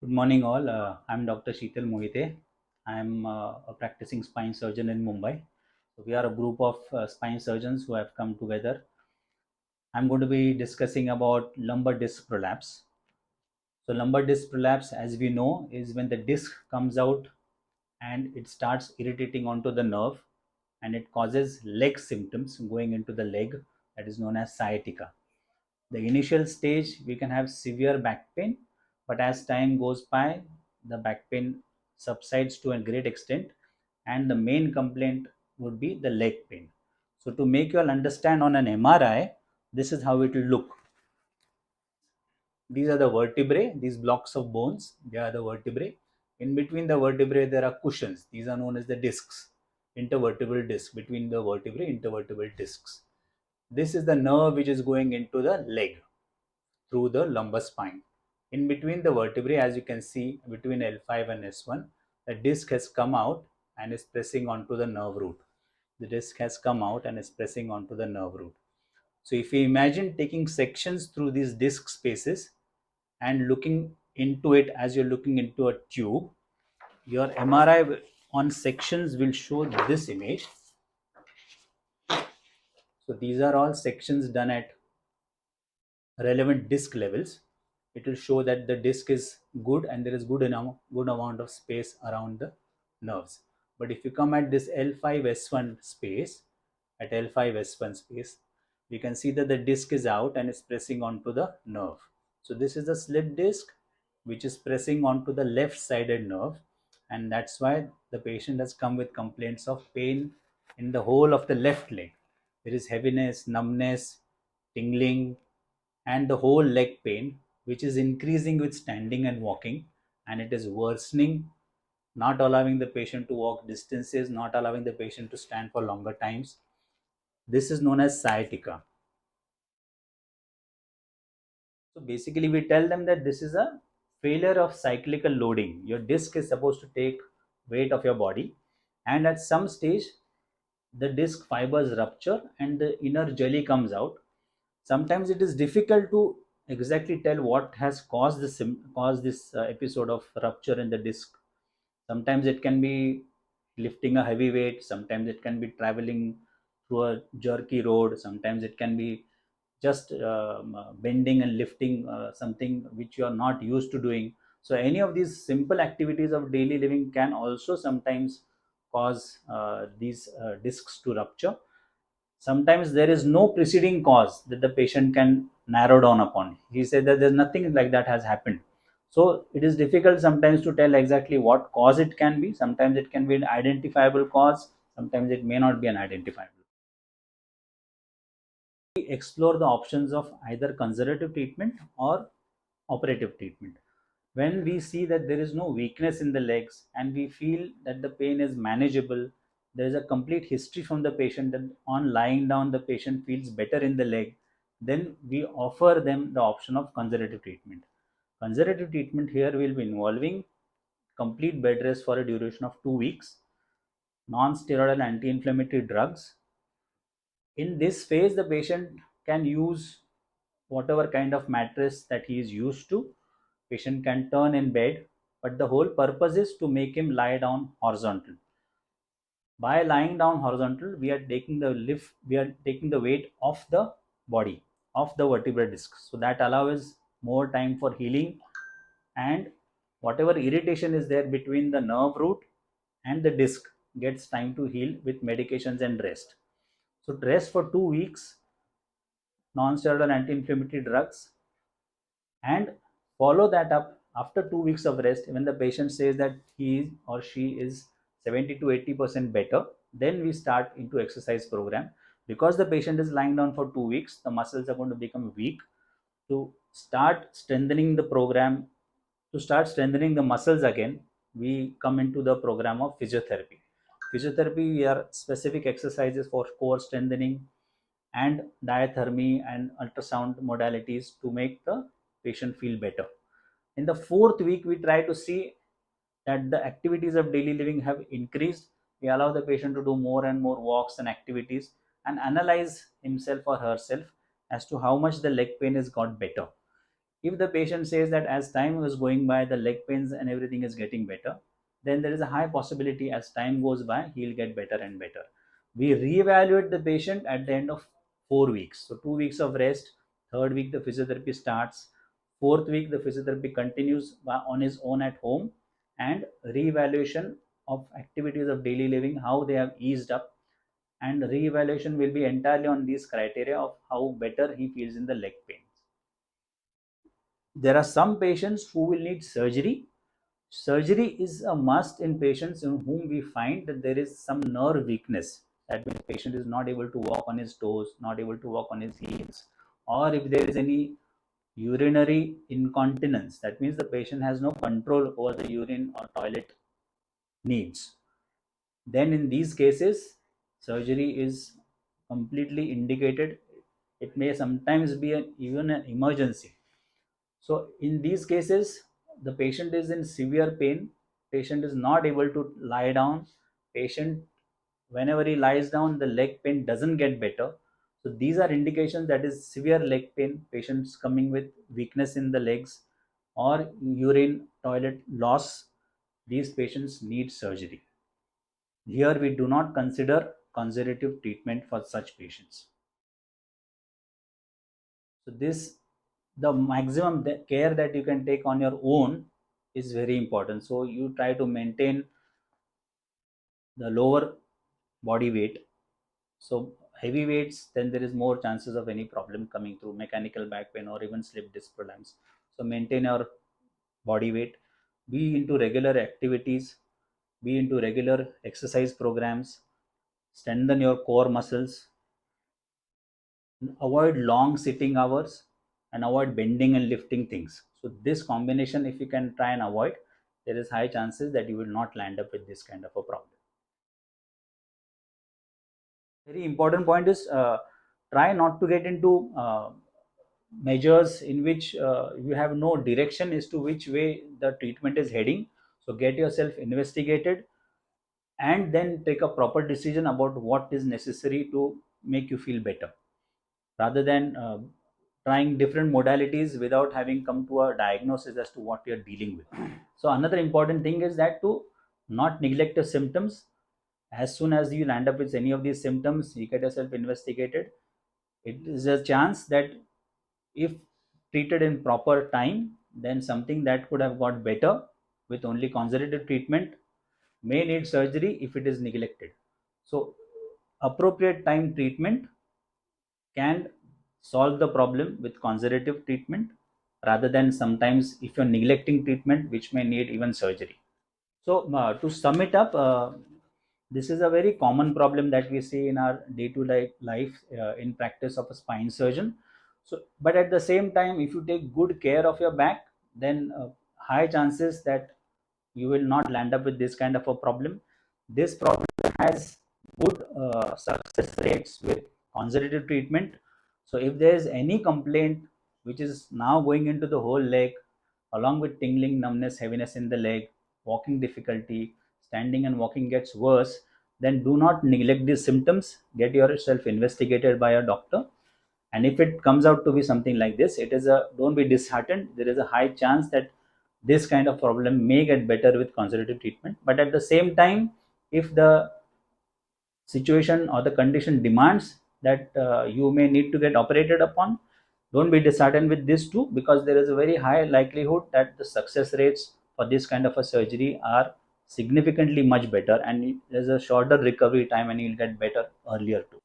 Good morning, all. I'm Dr. Sheetal Mohite. I'm a practicing spine surgeon in Mumbai. So we are a group of spine surgeons who have come together. I'm going to be discussing about lumbar disc prolapse. So lumbar disc prolapse, as we know, is when the disc comes out and it starts irritating onto the nerve, and it causes leg symptoms going into the leg, that is known as sciatica. The initial stage, we can have severe back pain, but as time goes by, the back pain subsides to a great extent, and the main complaint would be the leg pain. So, to make you all understand on an MRI, this is how it will look. These are the vertebrae, these blocks of bones, they are the vertebrae. In between the vertebrae, there are cushions. These are known as the discs, intervertebral disc, between the vertebrae, intervertebral discs. This is the nerve which is going into the leg through the lumbar spine. In between the vertebrae, as you can see, between L5 and S1, the disc has come out and is pressing onto the nerve root. The disc has come out and is pressing onto the nerve root. So if you imagine taking sections through these disc spaces and looking into it as you're looking into a tube, your MRI on sections will show this image. So these are all sections done at relevant disc levels. It will show that the disc is good and there is good amount of space around the nerves. But if you come at this L5S1 space, at L5S1 space, we can see that the disc is out and is pressing onto the nerve. So this is the slip disc which is pressing onto the left sided nerve, and that's why the patient has come with complaints of pain in the whole of the left leg. There is heaviness, numbness, tingling, and the whole leg pain, which is increasing with standing and walking, and it is worsening, not allowing the patient to walk distances, not allowing the patient to stand for longer times. This is known as sciatica. So basically, we tell them that this is a failure of cyclical loading. Your disc is supposed to take weight of your body, and at some stage, the disc fibers rupture and the inner jelly comes out. Sometimes it is difficult to exactly tell what has caused this episode of rupture in the disc. Sometimes it can be lifting a heavy weight, sometimes it can be traveling through a jerky road, sometimes it can be just bending and lifting something which you are not used to doing. So any of these simple activities of daily living can also sometimes cause these discs to rupture. Sometimes there is no preceding cause that the patient can narrow down upon. He said that there's nothing like that has happened. So it is difficult sometimes to tell exactly what cause it can be. Sometimes it can be an identifiable cause, sometimes it may not be an identifiable. We explore the options of either conservative treatment or operative treatment. When we see that there is no weakness in the legs and we feel that the pain is manageable, there is a complete history from the patient that on lying down the patient feels better in the leg, then we offer them the option of conservative treatment. Conservative treatment here will be involving complete bed rest for a duration of 2 weeks, non-steroidal anti-inflammatory drugs. In this phase, the patient can use whatever kind of mattress that he is used to. Patient can turn in bed, but the whole purpose is to make him lie down horizontal. By lying down horizontal, we are taking the weight of the body, of the vertebral disc. So that allows more time for healing, and whatever irritation is there between the nerve root and the disc gets time to heal with medications and rest. So rest for 2 weeks, non-steroidal anti-inflammatory drugs, and follow that up after 2 weeks of rest. When the patient says that he or she is 70 to 80% better, then we start into exercise program. Because the patient is lying down for 2 weeks, the muscles are going to become weak. To start strengthening the program, to start strengthening the muscles again, we come into the program of physiotherapy. Physiotherapy are specific exercises for core strengthening and diathermy and ultrasound modalities to make the patient feel better. In the fourth week, we try to see that the activities of daily living have increased. We allow the patient to do more and more walks and activities and analyze himself or herself as to how much the leg pain has got better. If the patient says that as time is going by, the leg pains and everything is getting better, then there is a high possibility as time goes by, he'll get better and better. We reevaluate the patient at the end of 4 weeks. So 2 weeks of rest, third week the physiotherapy starts, fourth week the physiotherapy continues on his own at home, and reevaluation of activities of daily living, how they have eased up, and reevaluation will be entirely on these criteria of how better he feels in the leg pain. There are some patients who will need surgery. Surgery is a must in patients in whom we find that there is some nerve weakness. That means the patient is not able to walk on his toes, not able to walk on his heels, or if there is any urinary incontinence, that means the patient has no control over the urine or toilet needs. Then in these cases, surgery is completely indicated. It may sometimes be even an emergency. So in these cases, the patient is in severe pain, patient is not able to lie down, patient, whenever he lies down, the leg pain doesn't get better. So these are indications that is severe leg pain, patients coming with weakness in the legs or urine toilet loss. These patients need surgery. Here we do not consider conservative treatment for such patients. So this, the maximum care that you can take on your own is very important. So you try to maintain the lower body weight. So heavy weights, then there is more chances of any problem coming through mechanical back pain or even slip disc problems. So maintain your body weight, be into regular activities, be into regular exercise programs, strengthen your core muscles, avoid long sitting hours, and avoid bending and lifting things. So this combination, if you can try and avoid, there is high chances that you will not land up with this kind of a problem. Very important point is try not to get into measures in which you have no direction as to which way the treatment is heading. So get yourself investigated and then take a proper decision about what is necessary to make you feel better, rather than trying different modalities without having come to a diagnosis as to what you're dealing with. So another important thing is that to not neglect your symptoms. As soon as you land up with any of these symptoms, you get yourself investigated. It is a chance that if treated in proper time, then something that could have got better with only conservative treatment may need surgery if it is neglected. So appropriate time treatment can solve the problem with conservative treatment, rather than sometimes if you're neglecting treatment which may need even surgery. So to sum it up, this is a very common problem that we see in our day-to-day life in practice of a spine surgeon. So but at the same time, if you take good care of your back, then high chances that you will not land up with this kind of a problem. This problem has good success rates with conservative treatment. So if there is any complaint which is now going into the whole leg, along with tingling, numbness, heaviness in the leg, walking difficulty, standing and walking gets worse, then do not neglect these symptoms. Get yourself investigated by a doctor. And if it comes out to be something like this, it is a, don't be disheartened. There is a high chance that this kind of problem may get better with conservative treatment. But at the same time, if the situation or the condition demands that you may need to get operated upon, don't be disheartened with this too, because there is a very high likelihood that the success rates for this kind of a surgery are significantly much better, and there's a shorter recovery time and you'll get better earlier too.